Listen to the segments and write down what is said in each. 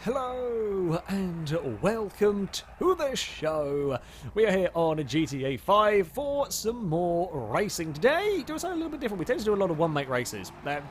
Hello and welcome to the show. We are here on GTA 5 for some more racing. Today, do something a little bit different. We tend to do a lot of one-make races that,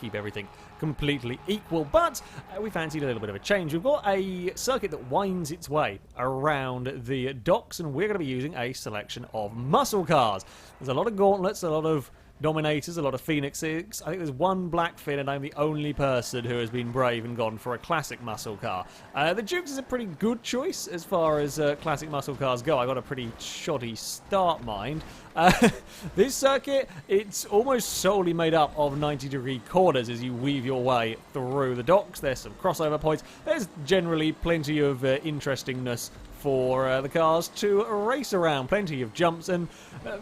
keep everything completely equal, but we fancied a little bit of a change. We've got a circuit that winds its way around the docks, and we're going to be using a selection of muscle cars. There's a lot of gauntlets, a lot of Dominators, a lot of Phoenixes. I think there's one Blackfin, and I'm the only person who has been brave and gone for a classic muscle car. The Dukes is a pretty good choice as far as classic muscle cars go. I got a pretty shoddy start, mind. This circuit, it's almost solely made up of 90-degree corners as you weave your way through the docks. There's some crossover points. There's generally plenty of interestingness for the cars to race around. Plenty of jumps, and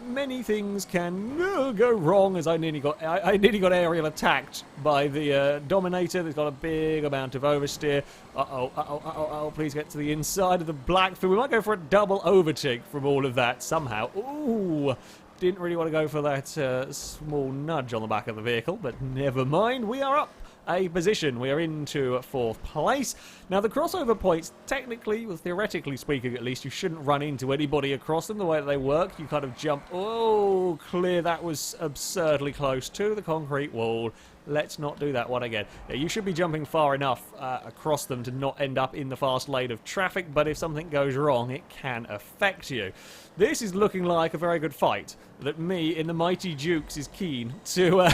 many things can go wrong, as I nearly got aerial attacked by the Dominator. There's got a big amount of oversteer. Uh-oh, please get to the inside of the Blackfin. We might go for a double overtake from all of that somehow. Ooh, didn't really want to go for that small nudge on the back of the vehicle, but never mind. We are up a position. We are into fourth place. Now, the crossover points, technically, well, theoretically speaking at least, you shouldn't run into anybody across them. The way that they work, you kind of jump. Oh, clear. That was absurdly close to the concrete wall. Let's not do that one again. Yeah, you should be jumping far enough across them to not end up in the fast lane of traffic, but if something goes wrong, it can affect you. This is looking like a very good fight that me in the Mighty Dukes is keen to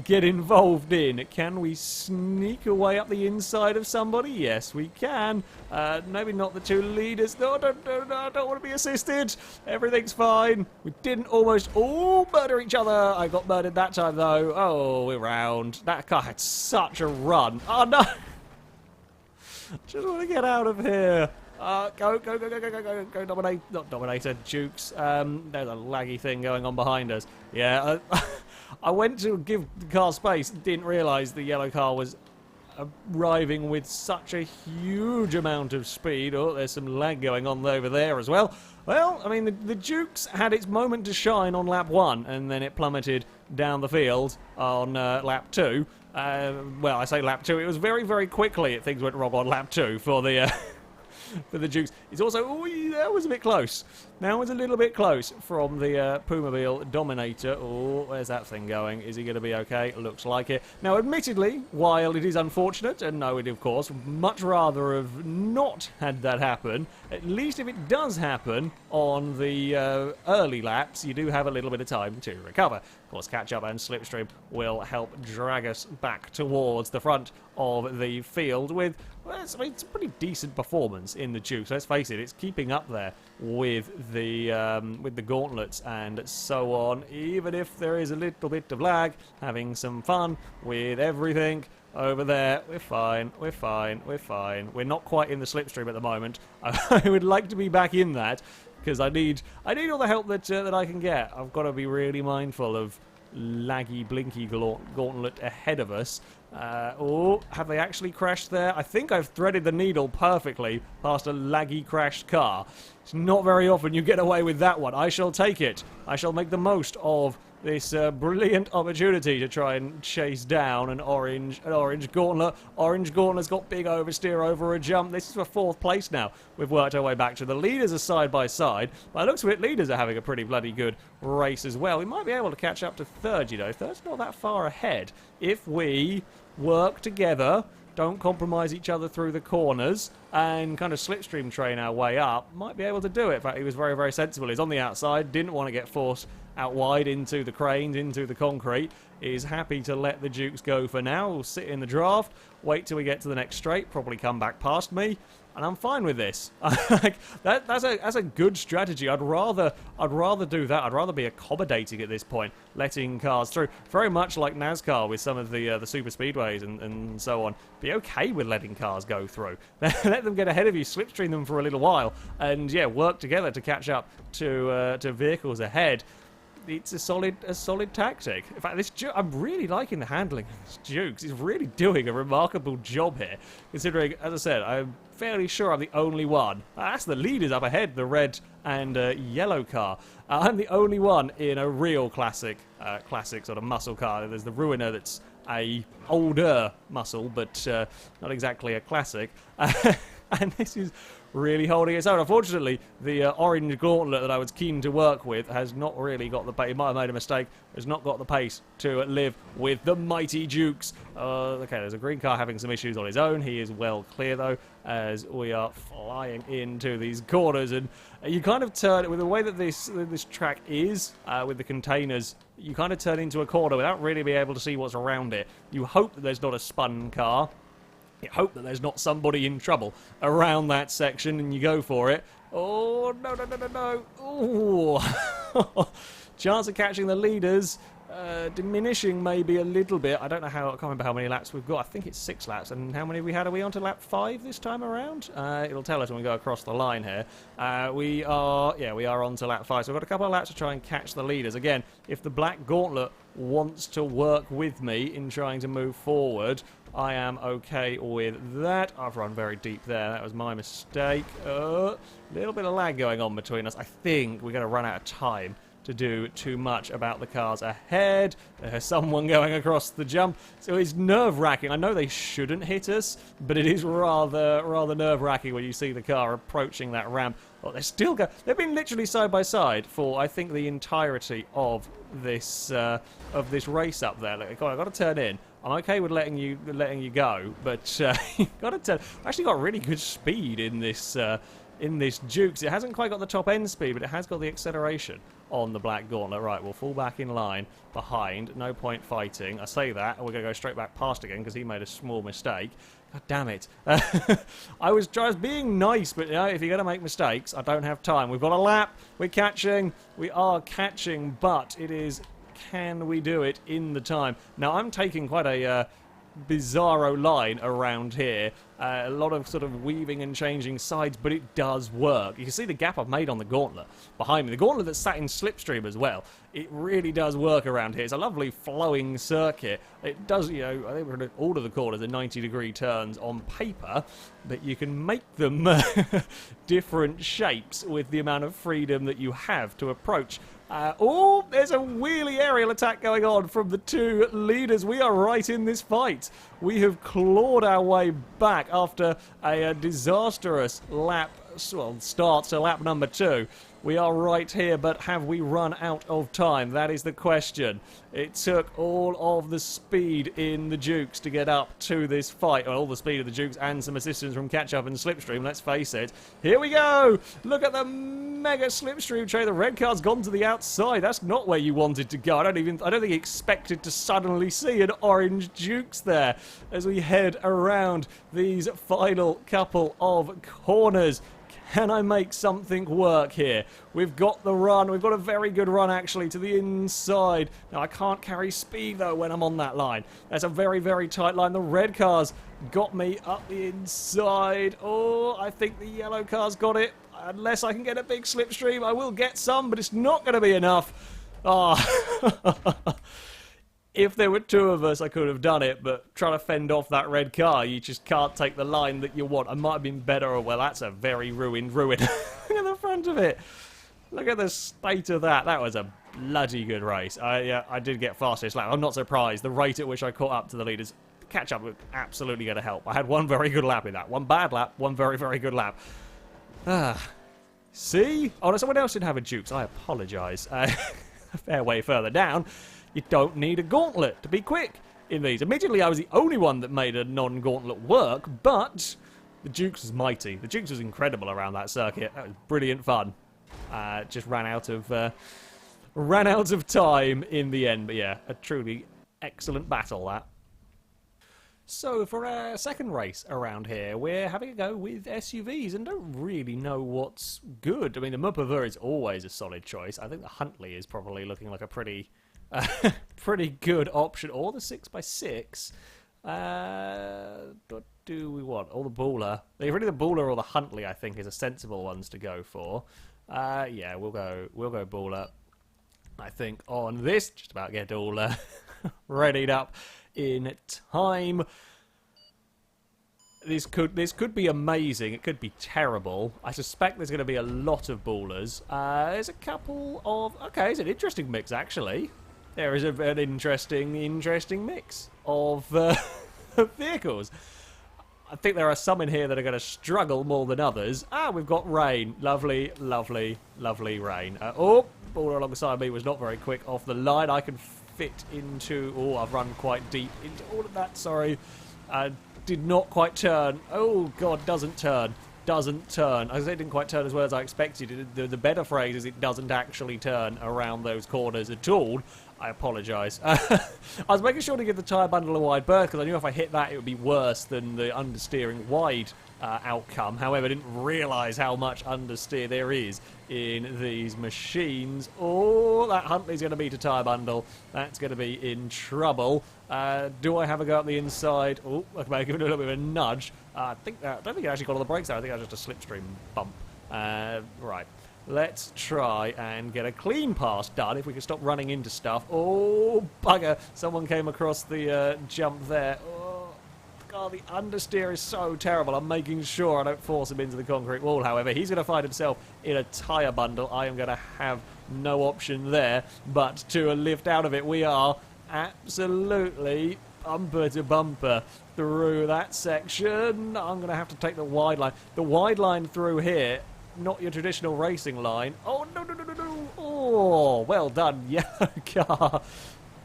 get involved in. Can we sneak away up the inside of somebody? Yes, we can. Maybe not the two leaders. No, I don't want to be assisted. Everything's fine. We didn't almost all murder each other. I got murdered that time, though. Oh, we're round. That car had such a run. Oh, no. Just want to get out of here. Go, not Dominator, Dukes. There's a laggy thing going on behind us. Yeah, I went to give the car space, didn't realise the yellow car was arriving with such a huge amount of speed. Oh, there's some lag going on over there as well. Well, I mean, the Dukes had its moment to shine on lap 1, and then it plummeted down the field on lap 2. Well, I say lap 2, it was very, very quickly things went wrong on lap 2 for the for the Dukes. It's also, oh, that was a bit close. That was a little bit close from the Pumobile Dominator. Oh, where's that thing going? Is he going to be okay? Looks like it. Now, admittedly, while it is unfortunate, and I would, of course, much rather have not had that happen, at least if it does happen on the early laps, you do have a little bit of time to recover. Of course, catch-up and slipstream will help drag us back towards the front of the field with, well, it's a pretty decent performance in the Dukes. Let's face it, it's keeping up there with the gauntlets and so on. Even if there is a little bit of lag, having some fun with everything over there. We're fine. We're fine. We're fine. We're not quite in the slipstream at the moment. I would like to be back in that because I need all the help that I can get. I've got to be really mindful of laggy, blinky gauntlet ahead of us. Oh, have they actually crashed there? I think I've threaded the needle perfectly past a laggy crashed car. It's not very often you get away with that one. I shall take it. I shall make the most of this brilliant opportunity to try and chase down an orange gauntlet. Orange gauntlet's got big oversteer over a jump. This is for fourth place now. We've worked our way back to the leaders are side by side. By the looks of it, leaders are having a pretty bloody good race as well. We might be able to catch up to third, you know. Third's not that far ahead. If we work together, don't compromise each other through the corners, and kind of slipstream train our way up, might be able to do it. In fact, he was very, very sensible. He's on the outside, didn't want to get forced out wide into the cranes, into the concrete. Is happy to let the Dukes go for now. We'll sit in the draft, wait till we get to the next straight, probably come back past me, and I'm fine with this. That's a good strategy. I'd rather do that. I'd rather be accommodating at this point, letting cars through. Very much like NASCAR with some of the super speedways and so on. Be okay with letting cars go through. Let them get ahead of you, slipstream them for a little while, and yeah, work together to catch up to vehicles ahead. It's a solid tactic. In fact, I'm really liking the handling of this Dukes. He's really doing a remarkable job here, considering, as I said, I'm fairly sure I'm the only one. That's the leaders up ahead, the red and yellow car. I'm the only one in a real classic sort of muscle car. There's the Ruiner that's a older muscle, but not exactly a classic. And this is really holding its own. Unfortunately, the orange gauntlet that I was keen to work with has not really got the pace. He might have made a mistake. Has not got the pace to live with the mighty Dukes. Okay, there's a green car having some issues on his own. He is well clear, though, as we are flying into these corners. And you kind of turn, with the way that this track is, with the containers, you kind of turn into a corner without really being able to see what's around it. You hope that there's not a spun car. You hope that there's not somebody in trouble around that section, and you go for it. Oh, no, no, no, no, no. Oh, chance of catching the leaders diminishing maybe a little bit. I don't know how, I can't remember how many laps we've got. I think it's 6 laps. And how many we had? Are we on to lap 5 this time around? It'll tell us when we go across the line here. We are on to lap 5. So we've got a couple of laps to try and catch the leaders. Again, if the black gauntlet wants to work with me in trying to move forward, I am okay with that. I've run very deep there. That was my mistake. Little bit of lag going on between us. I think we're going to run out of time to do too much about the cars ahead. There's someone going across the jump. So it's nerve-wracking. I know they shouldn't hit us, but it is rather nerve-wracking when you see the car approaching that ramp. Oh, they're still going. They've been literally side by side for, I think, the entirety of this race up there. Look, I've got to turn in. I'm okay with letting you go, but you've got to turn. I've actually got really good speed in this Dukes. It hasn't quite got the top end speed, but it has got the acceleration on the black gauntlet. Right, we'll fall back in line behind. No point fighting. I say that, and we're going to go straight back past again because he made a small mistake. God damn it. I was being nice, but you know, if you're going to make mistakes, I don't have time. We've got a lap. We're catching. We are catching, but it is, can we do it in the time? Now, I'm taking quite a bizarro line around here. A lot of sort of weaving and changing sides, but it does work. You can see the gap I've made on the gauntlet behind me. The gauntlet that's sat in slipstream as well. It really does work around here. It's a lovely flowing circuit. It does, you know, I think we're going to order the corners at 90-degree turns on paper, but you can make them different shapes with the amount of freedom that you have to approach. Oh, there's a wheelie aerial attack going on from the two leaders. We are right in this fight. We have clawed our way back after a disastrous lap, well, start to lap number 2. We are right here, but have we run out of time? That is the question. It took all of the speed in the Dukes to get up to this fight. Well, all the speed of the Dukes and some assistance from Catch-Up and Slipstream, let's face it. Here we go! Look at the mega Slipstream train. The red car's gone to the outside. That's not where you wanted to go. I don't think you expected to suddenly see an orange Dukes there as we head around these final couple of corners. Can I make something work here? We've got the run. We've got a very good run, actually, to the inside. Now, I can't carry speed, though, when I'm on that line. That's a very, very tight line. The red car's got me up the inside. Oh, I think the yellow car's got it. Unless I can get a big slipstream, I will get some, but it's not going to be enough. Oh. If there were 2 of us, I could have done it, but trying to fend off that red car, you just can't take the line that you want. I might have been better, or well, that's a very ruined ruin. Look at the front of it. Look at the state of that. That was a bloody good race. I did get fastest lap. I'm not surprised. The rate at which I caught up to the leaders, catch up was absolutely going to help. I had one very good lap in that. One bad lap, one very, very good lap. See? Oh, no, someone else did have a Dukes. I apologise. A fair way further down. You don't need a gauntlet to be quick in these. Admittedly, I was the only one that made a non-gauntlet work, but the Dukes was mighty. The Dukes was incredible around that circuit. That was brilliant fun. Just ran out of time in the end. But yeah, a truly excellent battle, that. So for our second race around here, we're having a go with SUVs and don't really know what's good. I mean, the Mupavur is always a solid choice. I think the Huntley is probably looking like a pretty good option. Or the 6x6. What do we want? Or the Buller. Really, the Buller or the Huntley, I think, is a sensible ones to go for. Yeah, we'll go Buller. I think on this, just about get all readied up in time. This could be amazing. It could be terrible. I suspect there's going to be a lot of Bullers. There's a couple of... Okay, it's an interesting mix, actually. there is an interesting mix of vehicles. I think there are some in here that are going to struggle more than others. Ah, we've got rain. Lovely, lovely, lovely rain. Oh, ball alongside me was not very quick off the line. I can fit into... Oh, I've run quite deep into all of that, sorry. Did not quite turn. Oh, God, doesn't turn. Doesn't turn. I say it didn't quite turn as well as I expected. The better phrase is it doesn't actually turn around those corners at all. I apologise. I was making sure to give the tyre bundle a wide berth because I knew if I hit that it would be worse than the understeering wide outcome. However, I didn't realise how much understeer there is in these machines. Oh, that Huntley's going to beat a tyre bundle. That's going to be in trouble. Do I have a go up the inside? Oh, I might give it a little bit of a nudge. I don't think it actually got on the brakes there. I think that was just a slipstream bump. Right. Let's try and get a clean pass done if we can stop running into stuff. Oh, bugger. Someone came across the jump there. Oh, God, the understeer is so terrible. I'm making sure I don't force him into the concrete wall, however. He's going to find himself in a tyre bundle. I am going to have no option there but to lift out of it. We are absolutely bumper to bumper through that section. I'm going to have to take the wide line. The wide line through here, not your traditional racing line. Oh, no, no, no, no, no. Oh, well done, yellow car.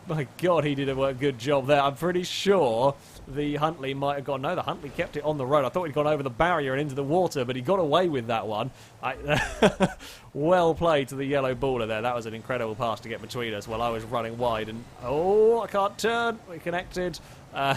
My God, he did a good job there. I'm pretty sure the Huntley might have gone... No, the Huntley kept it on the road. I thought he'd gone over the barrier and into the water, but he got away with that one. Well played to the yellow baller there. That was an incredible pass to get between us while I was running wide. And oh, I can't turn. We're connected. No,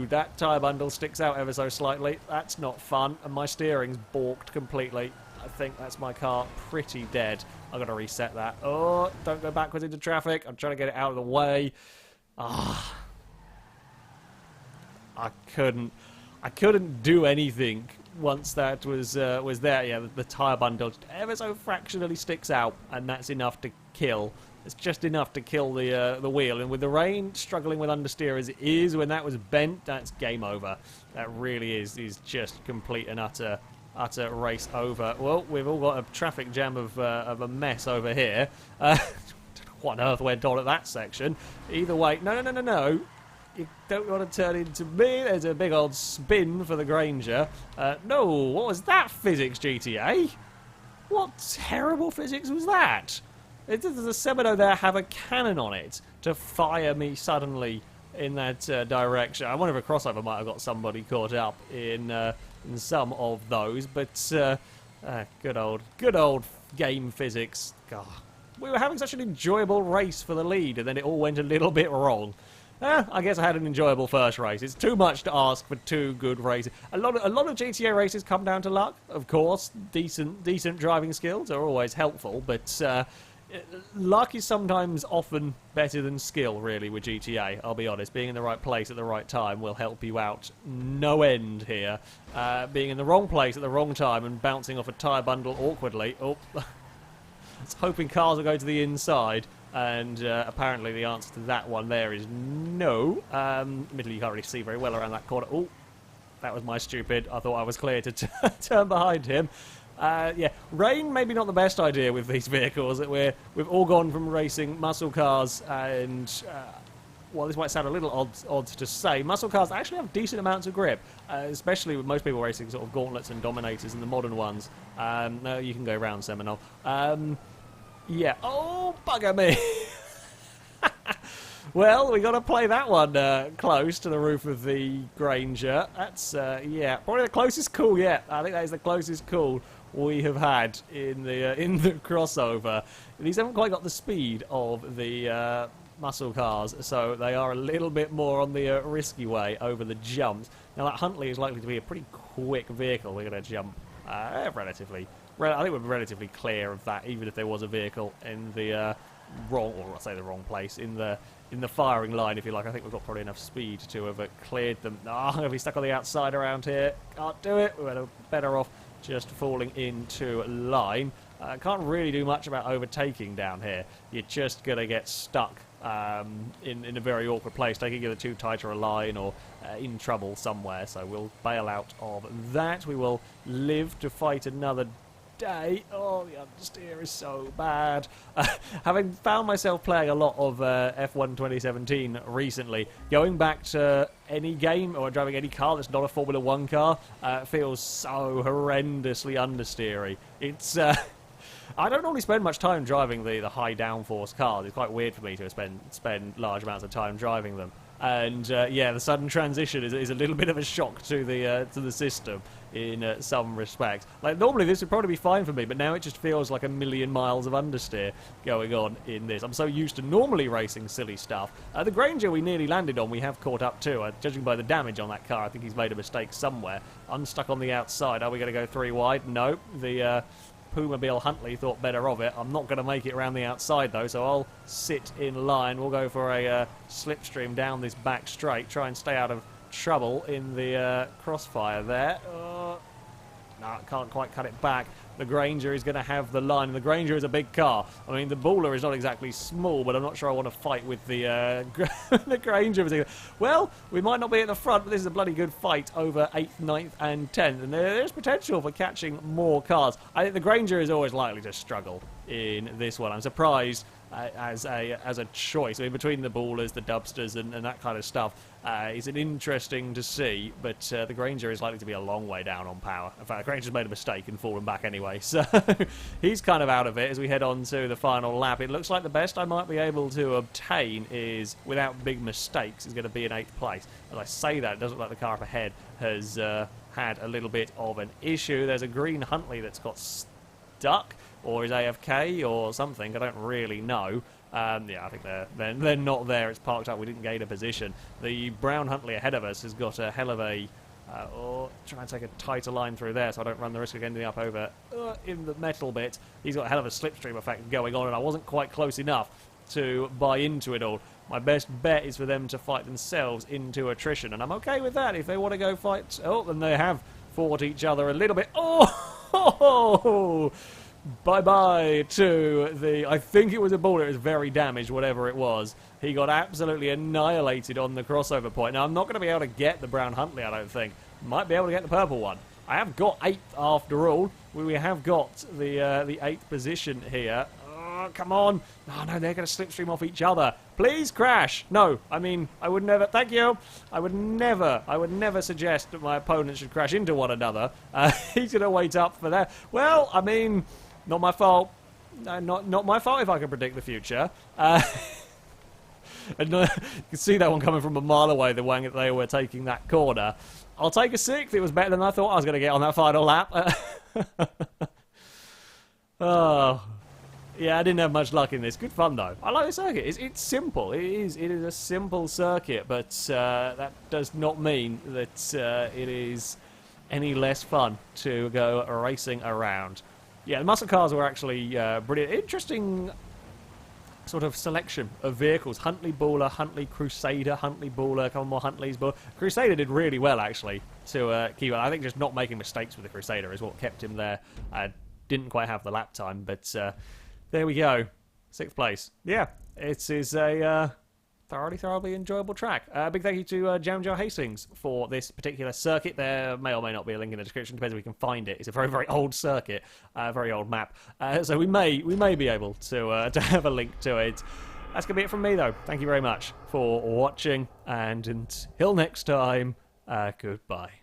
that tyre bundle sticks out ever so slightly. That's not fun. And my steering's balked completely. I think that's my car pretty dead. I've got to reset that. Oh, don't go backwards into traffic. I'm trying to get it out of the way. Ah, I couldn't do anything once that was there. Yeah, the tyre bundle ever so fractionally sticks out, and that's enough to kill. It's just enough to kill the wheel. And with the rain struggling with understeer as it is, when that was bent, that's game over. That really is just complete and utter race over. Well, we've all got a traffic jam of a mess over here. What on earth went on at that section? Either way, no. You don't want to turn into me. There's a big old spin for the Granger. No, what was that physics, GTA? What terrible physics was that? Does the Semino there have a cannon on it to fire me suddenly in that direction? I wonder if a crossover might have got somebody caught up in some of those, but good old game physics. God, we were having such an enjoyable race for the lead, and then it all went a little bit wrong. I guess I had an enjoyable first race. It's too much to ask for two good races. A lot of GTA races come down to luck, of course. Decent driving skills are always helpful, but luck is sometimes often better than skill, really, with GTA, I'll be honest. Being in the right place at the right time will help you out no end here. Being in the wrong place at the wrong time and bouncing off a tyre bundle awkwardly. Oh, it's hoping cars will go to the inside, and apparently the answer to that one there is no. Admittedly, you can't really see very well around that corner. Oh, that was my stupid. I thought I was clear to turn behind him. Yeah, rain maybe not the best idea with these vehicles. That we've all gone from racing muscle cars and well, this might sound a little odd to say. Muscle cars actually have decent amounts of grip, especially with most people racing sort of gauntlets and dominators and the modern ones. No, you can go round, Seminole. Yeah. Oh, bugger me. Well, we got to play that one close to the roof of the Granger. That's yeah, probably the closest call yet. I think that is the closest call we have had in the crossover. These haven't quite got the speed of the muscle cars, so they are a little bit more on the risky way over the jumps. Now that Huntley is likely to be a pretty quick vehicle. We're going to jump relatively. I think we're relatively clear of that, even if there was a vehicle in the wrong, or I'll say the wrong place, in the firing line, if you like. I think we've got probably enough speed to have cleared them. I'm going to be stuck on the outside around here. Can't do it. We're better off just falling into line. Can't really do much about overtaking down here. You're just going to get stuck in a very awkward place, taking either too tight or a line or in trouble somewhere. So we'll bail out of that. We will live to fight another day. Oh, the understeer is so bad. Having found myself playing a lot of F1 2017 recently, going back to any game or driving any car that's not a Formula 1 car feels so horrendously understeery. It's... I don't normally spend much time driving the high downforce cars. It's quite weird for me to spend large amounts of time driving them. And yeah, the sudden transition is a little bit of a shock to the system in some respects. Like normally this would probably be fine for me, but now it just feels like a million miles of understeer going on in this. I'm so used to normally racing silly stuff. The Granger we nearly landed on, we have caught up to. Judging by the damage on that car, I think he's made a mistake somewhere. I'm stuck on the outside. Are we going to go 3 wide? No. The Pumobile Huntley thought better of it. I'm not going to make it around the outside though, so I'll sit in line. We'll go for a slipstream down this back straight, try and stay out of trouble in the crossfire there. No, I can't quite cut it back. The Granger is going to have the line, and the Granger is a big car. I mean, the Buller is not exactly small, but I'm not sure I want to fight with the the Granger. Well, we might not be at the front, but this is a bloody good fight over 8th, 9th, and 10th, and there's potential for catching more cars. I think the Granger is always likely to struggle in this one. I'm surprised as a choice. I mean, between the Ballers, the Dubsters, and that kind of stuff, it's an interesting to see, but the Granger is likely to be a long way down on power. In fact, the Granger's made a mistake and fallen back anyway, so he's kind of out of it as we head on to the final lap. It looks like the best I might be able to obtain is, without big mistakes, is going to be in 8th place. As I say that, it doesn't look like the car up ahead has had a little bit of an issue. There's a green Huntley that's got stuck, or is AFK or something. I don't really know. Yeah, I think they're not there. It's parked up. We didn't gain a position. The brown Huntley ahead of us has got a hell of a... try and take a tighter line through there so I don't run the risk of ending up over in the metal bit. He's got a hell of a slipstream effect going on, and I wasn't quite close enough to buy into it all. My best bet is for them to fight themselves into attrition, and I'm okay with that. If they want to go fight... Oh, then they have fought each other a little bit. Oh! Bye-bye to the... I think it was a Buller. It was very damaged, whatever it was. He got absolutely annihilated on the crossover point. Now, I'm not going to be able to get the brown Huntley, I don't think. Might be able to get the purple one. I have got 8th after all. We have got the 8th position here. Oh, come on. Oh, no, they're going to slipstream off each other. Please crash. No, I mean, I would never... Thank you. I would never suggest that my opponents should crash into one another. He's going to wait up for that. Well, I mean... Not my fault. Not my fault if I can predict the future. And you can see that one coming from a mile away, the way they were taking that corner. I'll take a 6th. It was better than I thought I was going to get on that final lap. Oh, yeah, I didn't have much luck in this. Good fun, though. I like the circuit. It's simple. It is a simple circuit, but that does not mean that it is any less fun to go racing around. Yeah, the muscle cars were actually brilliant. Interesting sort of selection of vehicles. Huntley Buller, Huntley Crusader, Huntley Buller, a couple more Huntleys. But Crusader did really well, actually, to keep it. I think just not making mistakes with the Crusader is what kept him there. Didn't quite have the lap time, but there we go. 6th place. Yeah, it is a... thoroughly enjoyable track. Big thank you to Jam Jar Hastings for this particular circuit. There may or may not be a link in the description, depends if we can find it. It's a very, very old circuit, very old map. So we may be able to have a link to it. That's going to be it from me, though. Thank you very much for watching, and until next time, goodbye.